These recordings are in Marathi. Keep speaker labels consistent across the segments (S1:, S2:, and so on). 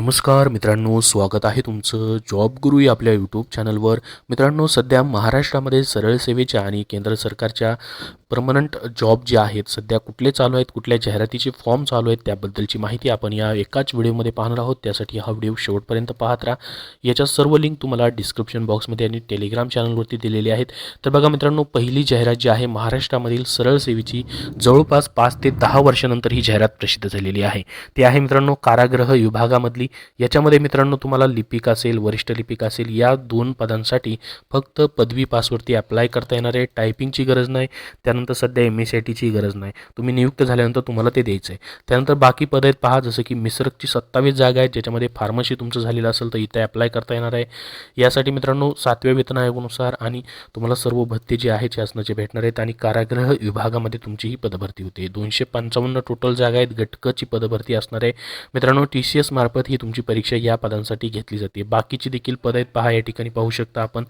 S1: नमस्कार मित्रांनो, स्वागत आहे तुमचं जॉब गुरु या आपल्या यूट्यूब चॅनलवर. मित्रांनो, सध्या महाराष्ट्रामध्ये सरळ सेवेच्या आणि केंद्र सरकारच्या परमनंट जॉब जे आहेत सध्या कुठले चालू आहेत, कुठल्या जाहिरातीचे फॉर्म चालू आहेत त्याबद्दलची माहिती आपण या एकाच व्हिडिओमध्ये पाहणार आहोत. त्यासाठी हा व्हिडिओ शेवटपर्यंत पाहत राहा. याच्या सर्व लिंक तुम्हाला डिस्क्रिप्शन बॉक्समध्ये आणि टेलिग्राम चॅनलवरती दिलेली आहेत. तर बघा मित्रांनो, पहिली जाहिरात जी आहे महाराष्ट्रामधील सरळ सेवेची जवळपास 5 ते 10 वर्षानंतर ही जाहिरात प्रसिद्ध झालेली आहे. ती आहे मित्रांनो कारागृह विभागामधली. याच्यामध्ये मित्रांनो तुम्हाला लिपिक असेल, वरिष्ठ लिपिक असेल, या 2 पदांसाठी फक्त पदवी पासवरती अप्लाय करता येणार आहे. टायपिंगची गरज नाही. त्यानंतर सध्या MSITची गरज नाही. तुम्ही नियुक्त झाल्यानंतर तुम्हाला ते द्यायचं आहे. त्यानंतर बाकी पद आहेत पहा, जसं की मिसरकची 27 जागा आहेत, ज्याच्यामध्ये फार्मसी तुमचं झालेलं असेल तर इथे अप्लाय करता येणार आहे. यासाठी मित्रांनो 7व्या वेतन आयोगानुसार आणि तुम्हाला सर्व भत्ते जे आहेत शासनाचे भेटणार आहेत. आणि कारागृह विभागामध्ये तुमची ही पदभरती होते. 255 टोटल जागा आहेत. गटकची पदभरती असणार आहे. मित्रांनो TCS मार्फत ही तुमची परीक्षा या पदांसाठी घेतली जाते. बाकीची देखील पद आहेत पहा, या ठिकाणी पाहू शकता आपण.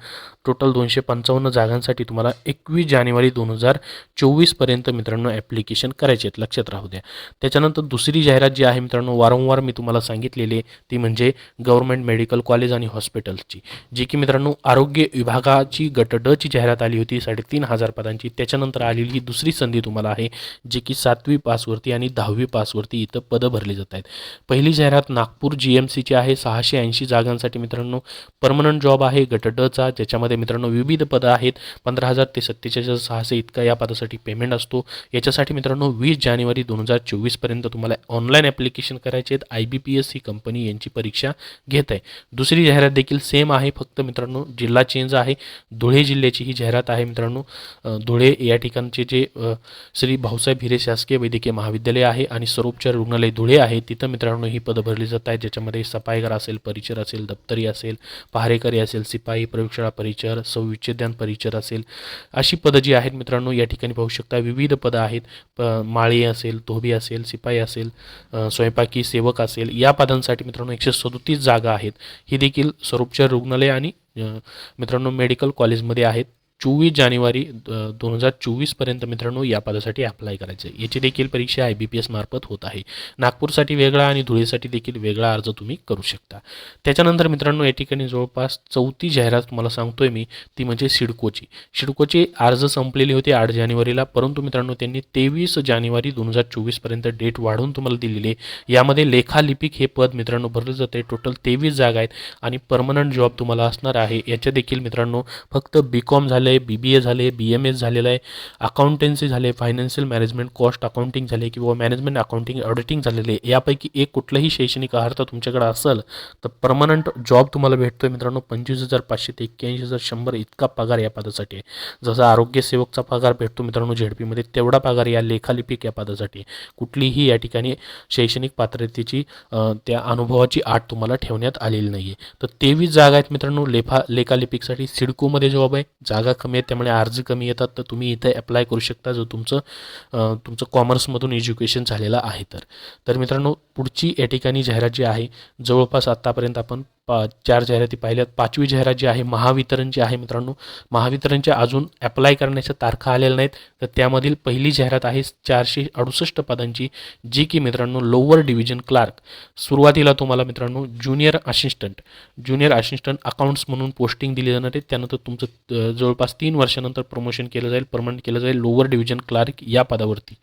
S1: टोटल 255 जागांसाठी तुम्हाला 21 जानेवारी 2024 पर्यंत मित्रांनो ॲप्लिकेशन करायचे आहेत, लक्षात राहू द्या. त्याच्यानंतर दुसरी जाहिरात जी आहे मित्रांनो, वारंवार मी तुम्हाला सांगितलेली आहे, ती म्हणजे गव्हर्नमेंट मेडिकल कॉलेज आणि हॉस्पिटल्सची, जी की मित्रांनो आरोग्य विभागाची गट ड ची जाहिरात आली होती 3,500 पदांची. त्याच्यानंतर आलेली ही दुसरी संधी तुम्हाला आहे, जी की 7वी पासवरती आणि 10वी पासवरती इथं पदं भरली जात आहेत. पहिली जाहिरात नागपूर GMCची आहे. 680 जागांसाठी मित्रांनो परमनंट जॉब आहे गट ड चा, ज्याच्यामध्ये मित्रांनो विविध पदं आहेत. 15,000 ते 47,600 इतका या पदासाठी पेमेंट असतो. याच्यासाठी मित्रांनो 20 जानेवारी 2024 पर्यंत तुम्हाला ऑनलाईन ॲप्लिकेशन करायचे आहेत. IBPS ही कंपनी यांची परीक्षा घेत आहे. दुसरी जाहिरात देखील सेम आहे, फक्त मित्रांनो जिल्हा चेंज आहे. धुळे जिल्ह्याची ही जाहिरात आहे मित्रांनो. धुळे या ठिकाणचे जे श्री भाऊसाहेब हिरे शासकीय वैद्यकीय महाविद्यालय आहे आणि सर्वोपचार रुग्णालय धुळे आहे, तिथं मित्रांनो ही पदं भरली जात आहेत, ज्याच्यामध्ये सफाईगार असेल, परिचर असेल, दप्तरी असेल, पहारेकरी असेल, सिपाई, प्रयोगशाळा परिचर, संविच्छेदन परिचर असेल, अशी पदं जी आहेत मित्रांनो या ठिकाणी पाहू शकता. विविध पदं आहेत. माळी असेल, धोबी असेल, सिपाई असेल, स्वयंपाकी सेवक असेल, या पदांसाठी मित्रांनो 137 जागा आहेत. ही देखील सर्वोपचार रुग्णालय आणि मित्रांनो मेडिकल कॉलेजमध्ये आहेत. 24 जानेवारी 2024 पर्यंत मित्रांनो या पदासाठी अप्लाय करायचं आहे. याची देखील परीक्षा IBPS मार्फत होत आहे. नागपूरसाठी वेगळा आणि धुळेसाठी देखील वेगळा अर्ज तुम्ही करू शकता. त्याच्यानंतर मित्रांनो या ठिकाणी जवळपास 4थी जाहिरात तुम्हाला सांगतोय मी, ती म्हणजे सिडकोची. सिडकोचे अर्ज संपलेले होते 8 जानेवारीला, परंतु मित्रांनो त्यांनी 23 जानेवारी 2024 पर्यंत डेट वाढवून तुम्हाला दिलेली आहे. यामध्ये लेखालिपिक हे पद मित्रांनो भरले जाते. टोटल 23 जागा आहेत आणि परमनंट जॉब तुम्हाला असणार आहे. याच्या देखील मित्रांनो फक्त BCom झाले, BBA झाले, BMS झालेलं आहे, अकाउंटन्सी झाले, फायनान्शियल मॅनेजमेंट, कॉस्ट अकाउंटिंग झाले किंवा मॅनेजमेंट अकाउंटिंग ऑडिटिंग झालेले, यापैकी एक कुठलंही शैक्षणिक अर्हता तुमच्याकडे असेल तर परमनंट जॉब तुम्हाला भेटतोय मित्रांनो. 25,500 ते 81,100 इतका पगार या पदासाठी आहे. जसा आरोग्य सेवकचा पगार भेटतो मित्रांनो ZP मध्ये, तेवढा पगार या लेखालिपिक या पदासाठी. कुठलीही या ठिकाणी शैक्षणिक पात्रतेची त्या अनुभवाची आट तुम्हाला ठेवण्यात आलेली नाही आहे. तर 23 जागा आहेत मित्रांनो लेखालिपिकसाठी. सिडकोमध्ये जॉब आहे, जागा कमी आहेत त्यामुळे अर्ज कमी येतात. तर तुम्ही इथे अप्लाय करू शकता जर तुमचं कॉमर्समधून एज्युकेशन झालेलं आहे तर मित्रांनो पुढची या ठिकाणी जाहिरात जी आहे, जवळपास आत्तापर्यंत आपण 4 जाहिराती पाहिल्यात. 5वी जाहिरात जी आहे महावितरणची आहे मित्रांनो. महावितरणच्या अजून अप्लाय करण्याच्या तारखा आलेल्या नाहीत. तर त्यामधील पहिली जाहिरात आहे 468 पदांची, जी की मित्रांनो लोअर डिव्हिजन क्लार्क. सुरुवातीला तुम्हाला मित्रांनो ज्युनियर असिस्टंट अकाउंट्स म्हणून पोस्टिंग दिली जाणार आहे. त्यानंतर तुमचं जवळपास 3 वर्षानंतर प्रमोशन केलं जाईल, परमनंट केलं जाईल लोअर डिव्हिजन क्लार्क या पदावरती.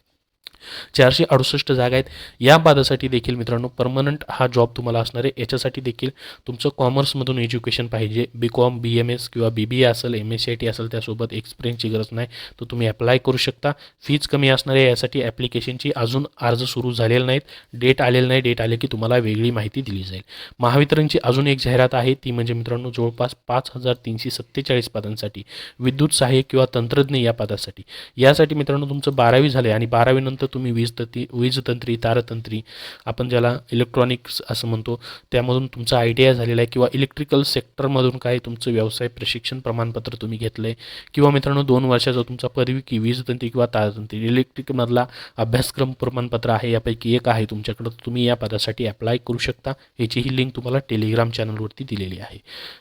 S1: 468 जागा आहेत. या पदासाठी देखील मित्रांनो परमनंट हा जॉब तुम्हाला असणार आहे. याच्यासाठी देखील तुमचं कॉमर्समधून एज्युकेशन पाहिजे. BCom, BMS किंवा BBA असेल, MSIT असेल, त्यासोबत एक्सपिरियन्सची गरज नाही, तर तुम्ही अप्लाय करू शकता. फीज कमी असणार आहे. यासाठी ॲप्लिकेशनची अजून अर्ज सुरू झालेले नाहीत, डेट आलेलं नाही. डेट आले की तुम्हाला वेगळी माहिती दिली जाईल. महावितरणची अजून एक जाहिरात आहे, ती म्हणजे मित्रांनो जवळपास 5,347 पदांसाठी विद्युत सहाय्यक किंवा तंत्रज्ञ या पदासाठी. यासाठी मित्रांनो तुमचं 12वी झाले आणि 12वी नंतर तुम्ही वीजतंत्री, तारतंत्री, आपण ज्याला इलेक्ट्रॉनिक्स असं म्हणतो, त्यामधून तुमचा ITI झालेला आहे किंवा इलेक्ट्रिकल सेक्टरमधून काय तुमचं व्यवसाय प्रशिक्षण प्रमाणपत्र तुम्ही घेतलं आहे किंवा मित्रांनो 2 वर्षाचा तुमचा पदवी की वीजतंत्री किंवा तारतंत्री इलेक्ट्रिकमधला अभ्यासक्रम प्रमाणपत्र आहे, यापैकी एक आहे तुमच्याकडं, तुम्ही या पदासाठी अप्लाय करू शकता. याचीही लिंक तुम्हाला टेलिग्राम चॅनलवरती दिलेली आहे.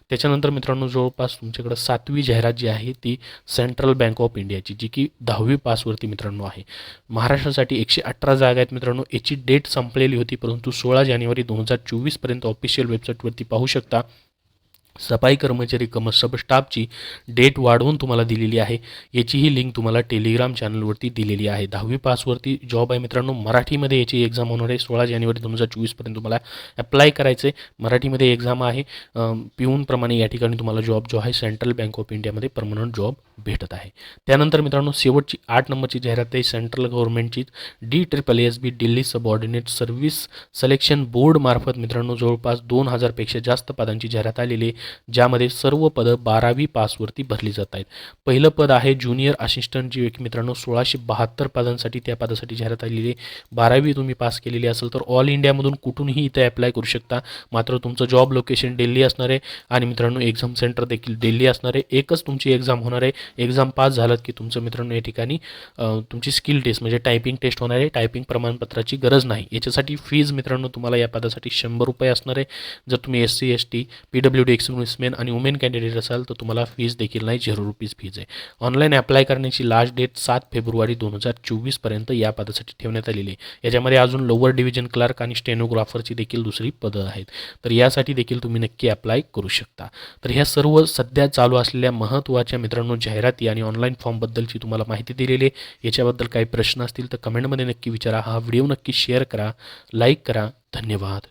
S1: त्याच्यानंतर मित्रांनो जवळपास तुमच्याकडं 7वी जाहिरात जी आहे ती सेंट्रल बँक ऑफ इंडियाची, जी की 10वी पासवरती मित्रांनो आहे. महाराष्ट्र पोझिशनसाठी 118 जागा आहेत मित्रांनो. याची डेट संपलेली होती, परंतु 16 जानेवारी 2024 पर्यंत ऑफिशियल वेबसाईटवरती पाहू शकता. सफाई कर्मचारी कम सब स्टाफची डेट वाढवून तुम्हाला दिलेली आहे. याचीही लिंक तुम्हाला टेलिग्राम चॅनलवरती दिलेली आहे. 10वी पासवरती जॉब आहे मित्रांनो. मराठीमध्ये याची एक्झाम होणार आहे. 16 जानेवारी 2024 पर्यंत तुम्हाला अप्लाय करायचं आहे. मराठीमध्ये एक्झाम आहे. पिऊनप्रमाणे या ठिकाणी तुम्हाला जॉब जो आहे सेंट्रल बँक ऑफ इंडियामध्ये परमनंट जॉब भेटत आहे. त्यानंतर मित्रांनो शेवटची 8 नंबरची जाहिरात आहे सेंट्रल गव्हर्नमेंटची DSSB Delhi subordinate service selection board मार्फत मित्रांनो जवळपास 2000 पेक्षा जास्त पदांची जाहिरात आलेली आहे, ज्यामध्ये सर्व पदं 12वी पासवरती भरली जात आहेत. पहिलं पद आहे ज्युनियर असिस्टंट, जी एक मित्रांनो 1672 पदांसाठी त्या पदासाठी जाहिरात आलेली आहे. 12वी तुम्ही पास केलेली असेल तर ऑल इंडियामधून कुठूनही इथे अप्लाय करू शकता. मात्र तुमचं जॉब लोकेशन दिल्ली असणार आहे आणि मित्रांनो एक्झाम सेंटर देखील दिल्ली असणार आहे. एकच तुमची एक्झाम होणार आहे. एक्झाम पास झालात की तुमचं मित्रांनो या ठिकाणी तुमची स्किल टेस्ट म्हणजे टायपिंग टेस्ट होणार आहे. टायपिंग प्रमाणपत्राची गरज नाही. याच्यासाठी फीज मित्रांनो तुम्हाला या पदासाठी 100 रुपये असणार आहे. जर तुम्ही SC ST PWD एक्समेन आणि वुमेन कॅन्डिडेट असाल तर तुम्हाला फीज देखील नाही, 0 रुपीज फीज आहे. ऑनलाईन अप्लाय करण्याची लास्ट डेट 7 फेब्रुवारी 2024 पर्यंत या पदासाठी ठेवण्यात आलेली आहे. याच्यामध्ये अजून लोअर डिव्हिजन क्लर्क आणि स्टेनोग्राफरची देखील दुसरी पदं आहेत. तर यासाठी देखील तुम्ही नक्की अप्लाय करू शकता. तर ह्या सर्व सध्या चालू असलेल्या महत्त्वाच्या मित्रांनो जाहिराती आणि ऑनलाईन फॉर्मबद्दलची तुम्हाला माहिती दिलेली आहे. याच्याबद्दल काही प्रश्न असतील तर कमेंटमध्ये नक्की विचारा. हा व्हिडिओ नक्की शेअर करा, लाईक करा. धन्यवाद.